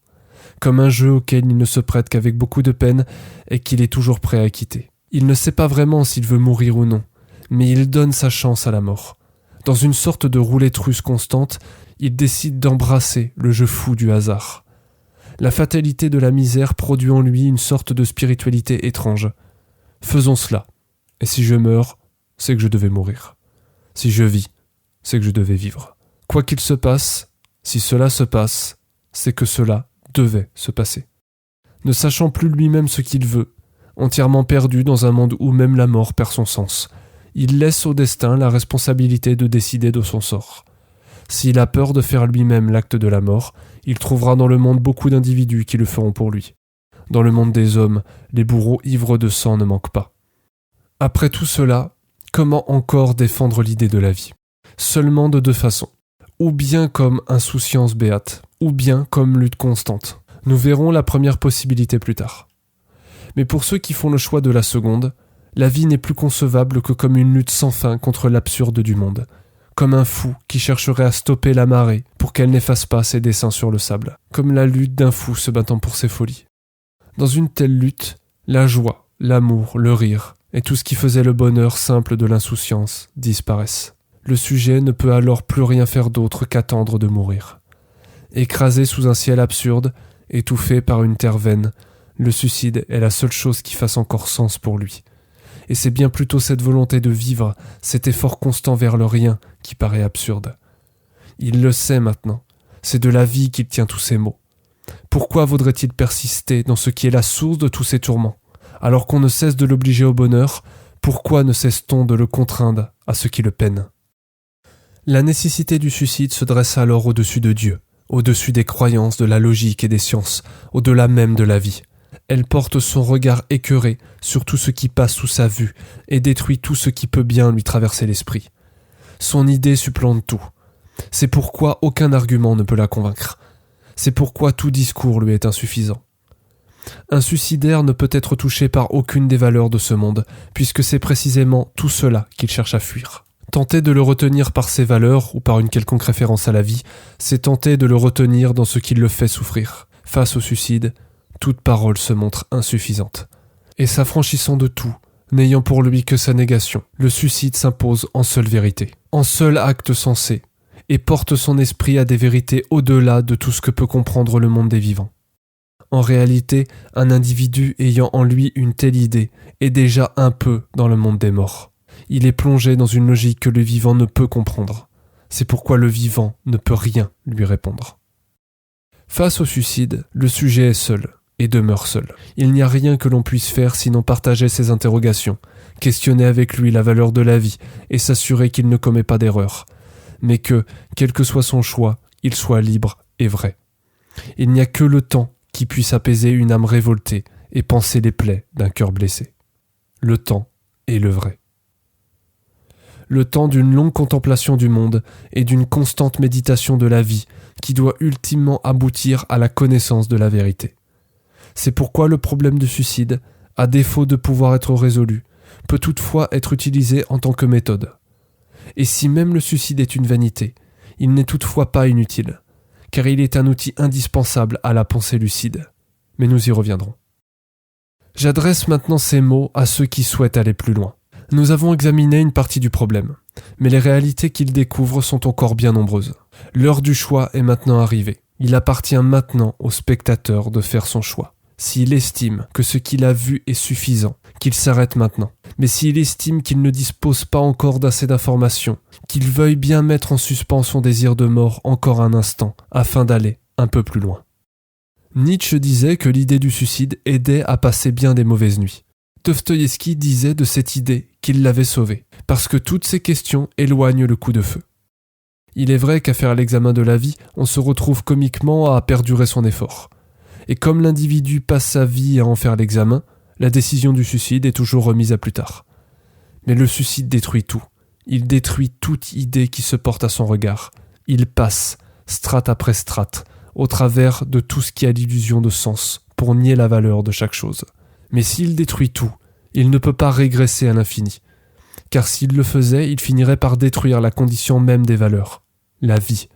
comme un jeu auquel il ne se prête qu'avec beaucoup de peine et qu'il est toujours prêt à quitter. Il ne sait pas vraiment s'il veut mourir ou non, mais il donne sa chance à la mort. Dans une sorte de roulette russe constante, il décide d'embrasser le jeu fou du hasard. La fatalité de la misère produit en lui une sorte de spiritualité étrange. Faisons cela, et si je meurs, c'est que je devais mourir. Si je vis, c'est que je devais vivre. Quoi qu'il se passe, si cela se passe, c'est que cela devait se passer. Ne sachant plus lui-même ce qu'il veut, entièrement perdu dans un monde où même la mort perd son sens, il laisse au destin la responsabilité de décider de son sort. S'il a peur de faire lui-même l'acte de la mort, il trouvera dans le monde beaucoup d'individus qui le feront pour lui. Dans le monde des hommes, les bourreaux ivres de sang ne manquent pas. Après tout cela, comment encore défendre l'idée de la vie ? Seulement de deux façons. Ou bien comme insouciance béate, ou bien comme lutte constante. Nous verrons la première possibilité plus tard. Mais pour ceux qui font le choix de la seconde, la vie n'est plus concevable que comme une lutte sans fin contre l'absurde du monde, comme un fou qui chercherait à stopper la marée pour qu'elle n'efface pas ses dessins sur le sable, comme la lutte d'un fou se battant pour ses folies. Dans une telle lutte, la joie, l'amour, le rire, et tout ce qui faisait le bonheur simple de l'insouciance disparaissent. Le sujet ne peut alors plus rien faire d'autre qu'attendre de mourir. Écrasé sous un ciel absurde, étouffé par une terre vaine, le suicide est la seule chose qui fasse encore sens pour lui. Et c'est bien plutôt cette volonté de vivre, cet effort constant vers le rien, qui paraît absurde. Il le sait maintenant, c'est de la vie qu'il tient tous ces maux. Pourquoi vaudrait-il persister dans ce qui est la source de tous ces tourments ? Alors qu'on ne cesse de l'obliger au bonheur, pourquoi ne cesse-t-on de le contraindre à ce qui le peine ? La nécessité du suicide se dresse alors au-dessus de Dieu, au-dessus des croyances, de la logique et des sciences, au-delà même de la vie. Elle porte son regard écœuré sur tout ce qui passe sous sa vue et détruit tout ce qui peut bien lui traverser l'esprit. Son idée supplante tout. C'est pourquoi aucun argument ne peut la convaincre. C'est pourquoi tout discours lui est insuffisant. Un suicidaire ne peut être touché par aucune des valeurs de ce monde, puisque c'est précisément tout cela qu'il cherche à fuir. Tenter de le retenir par ses valeurs ou par une quelconque référence à la vie, c'est tenter de le retenir dans ce qui le fait souffrir. Face au suicide, toute parole se montre insuffisante. Et s'affranchissant de tout, n'ayant pour lui que sa négation, le suicide s'impose en seule vérité, en seul acte sensé, et porte son esprit à des vérités au-delà de tout ce que peut comprendre le monde des vivants. En réalité, un individu ayant en lui une telle idée est déjà un peu dans le monde des morts. Il est plongé dans une logique que le vivant ne peut comprendre. C'est pourquoi le vivant ne peut rien lui répondre. Face au suicide, le sujet est seul et demeure seul. Il n'y a rien que l'on puisse faire sinon partager ses interrogations, questionner avec lui la valeur de la vie et s'assurer qu'il ne commet pas d'erreur, mais que, quel que soit son choix, il soit libre et vrai. Il n'y a que le temps qui puisse apaiser une âme révoltée et panser les plaies d'un cœur blessé. Le temps est le vrai. Le temps d'une longue contemplation du monde et d'une constante méditation de la vie qui doit ultimement aboutir à la connaissance de la vérité. C'est pourquoi le problème du suicide, à défaut de pouvoir être résolu, peut toutefois être utilisé en tant que méthode. Et si même le suicide est une vanité, il n'est toutefois pas inutile, car il est un outil indispensable à la pensée lucide. Mais nous y reviendrons. J'adresse maintenant ces mots à ceux qui souhaitent aller plus loin. Nous avons examiné une partie du problème, mais les réalités qu'ils découvrent sont encore bien nombreuses. L'heure du choix est maintenant arrivée. Il appartient maintenant au spectateur de faire son choix. S'il estime que ce qu'il a vu est suffisant, qu'il s'arrête maintenant. Mais s'il estime qu'il ne dispose pas encore d'assez d'informations, qu'il veuille bien mettre en suspens son désir de mort encore un instant, afin d'aller un peu plus loin. Nietzsche disait que l'idée du suicide aidait à passer bien des mauvaises nuits. Dostoïevski disait de cette idée qu'il l'avait sauvée, parce que toutes ces questions éloignent le coup de feu. Il est vrai qu'à faire l'examen de la vie, on se retrouve comiquement à perdurer son effort. Et comme l'individu passe sa vie à en faire l'examen, la décision du suicide est toujours remise à plus tard. Mais le suicide détruit tout. Il détruit toute idée qui se porte à son regard. Il passe, strate après strate, au travers de tout ce qui a l'illusion de sens, pour nier la valeur de chaque chose. Mais s'il détruit tout, il ne peut pas régresser à l'infini. Car s'il le faisait, il finirait par détruire la condition même des valeurs, la vie,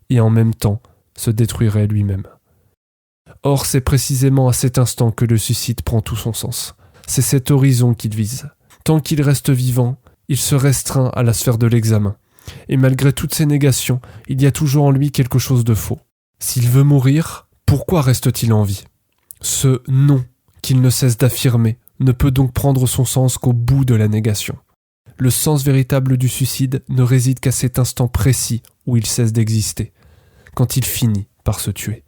et en même temps se détruirait lui-même. Or, c'est précisément à cet instant que le suicide prend tout son sens. C'est cet horizon qu'il vise. Tant qu'il reste vivant, il se restreint à la sphère de l'examen. Et malgré toutes ces négations, il y a toujours en lui quelque chose de faux. S'il veut mourir, pourquoi reste-t-il en vie ? Ce « non » qu'il ne cesse d'affirmer ne peut donc prendre son sens qu'au bout de la négation. Le sens véritable du suicide ne réside qu'à cet instant précis où il cesse d'exister, quand il finit par se tuer.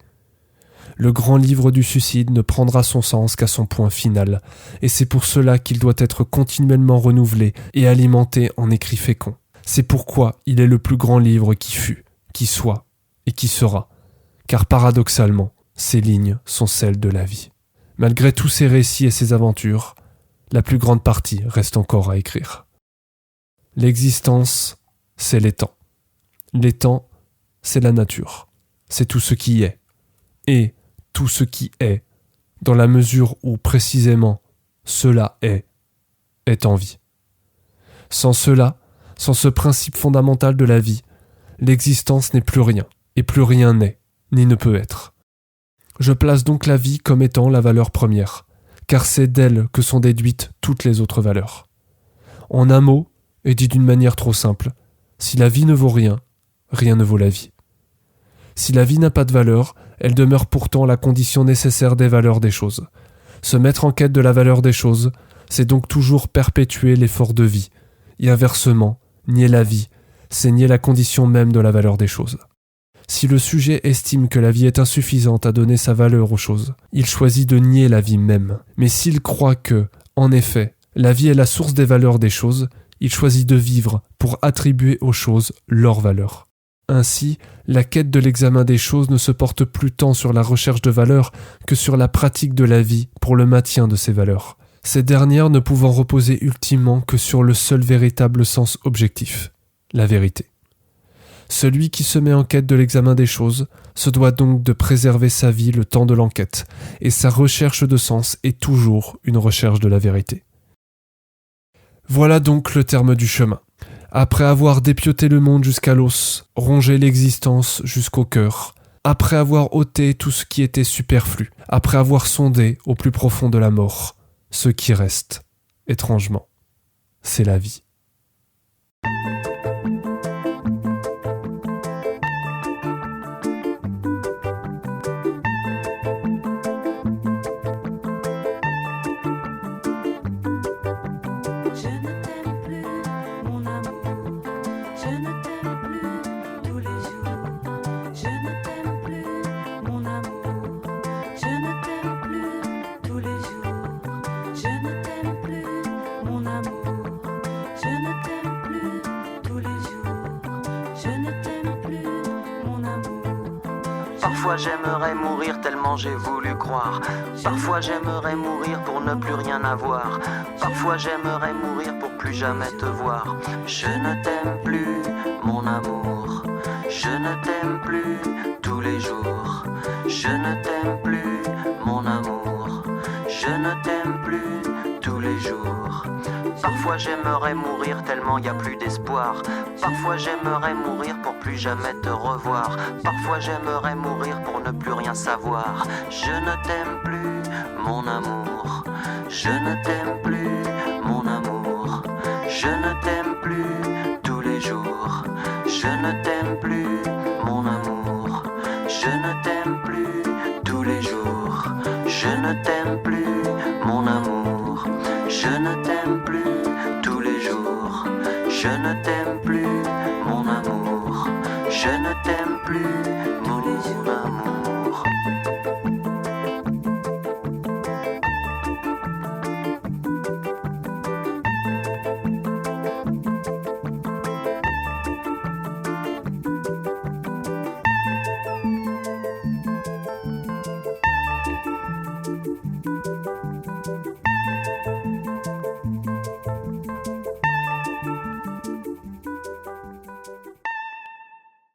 Le grand livre du suicide ne prendra son sens qu'à son point final, et c'est pour cela qu'il doit être continuellement renouvelé et alimenté en écrits féconds. C'est pourquoi il est le plus grand livre qui fut, qui soit et qui sera, car paradoxalement, ces lignes sont celles de la vie. Malgré tous ces récits et ces aventures, la plus grande partie reste encore à écrire. L'existence, c'est les temps. Les temps, c'est la nature. C'est tout ce qui est. Et tout ce qui est, dans la mesure où précisément cela est en vie. Sans cela, sans ce principe fondamental de la vie, l'existence n'est plus rien, et plus rien n'est, ni ne peut être. Je place donc la vie comme étant la valeur première, car c'est d'elle que sont déduites toutes les autres valeurs. En un mot, et dit d'une manière trop simple, si la vie ne vaut rien, rien ne vaut la vie. Si la vie n'a pas de valeur, elle demeure pourtant la condition nécessaire des valeurs des choses. Se mettre en quête de la valeur des choses, c'est donc toujours perpétuer l'effort de vie, et inversement, nier la vie, c'est nier la condition même de la valeur des choses. Si le sujet estime que la vie est insuffisante à donner sa valeur aux choses, il choisit de nier la vie même. Mais s'il croit que, en effet, la vie est la source des valeurs des choses, il choisit de vivre pour attribuer aux choses leur valeur. Ainsi, la quête de l'examen des choses ne se porte plus tant sur la recherche de valeurs que sur la pratique de la vie pour le maintien de ces valeurs. Ces dernières ne pouvant reposer ultimement que sur le seul véritable sens objectif, la vérité. Celui qui se met en quête de l'examen des choses se doit donc de préserver sa vie le temps de l'enquête, et sa recherche de sens est toujours une recherche de la vérité. Voilà donc le terme du chemin. Après avoir dépioté le monde jusqu'à l'os, rongé l'existence jusqu'au cœur, après avoir ôté tout ce qui était superflu, après avoir sondé au plus profond de la mort, ce qui reste, étrangement, c'est la vie. Parfois j'aimerais mourir tellement j'ai voulu croire. Parfois j'aimerais mourir pour ne plus rien avoir. Parfois j'aimerais mourir pour plus jamais te voir. Je ne t'aime plus, mon amour. Je ne t'aime plus tous les jours. Je ne t'aime plus, mon amour. Je ne t'aime plus tous les jours. Parfois j'aimerais mourir tellement y a plus d'espoir. Parfois j'aimerais mourir pour plus jamais te revoir. Parfois j'aimerais mourir pour ne plus rien savoir. Je ne t'aime plus, mon amour. Je ne t'aime plus, mon amour. Je ne t'aime plus tous les jours. Je ne t'aime plus, mon amour. Je ne t'aime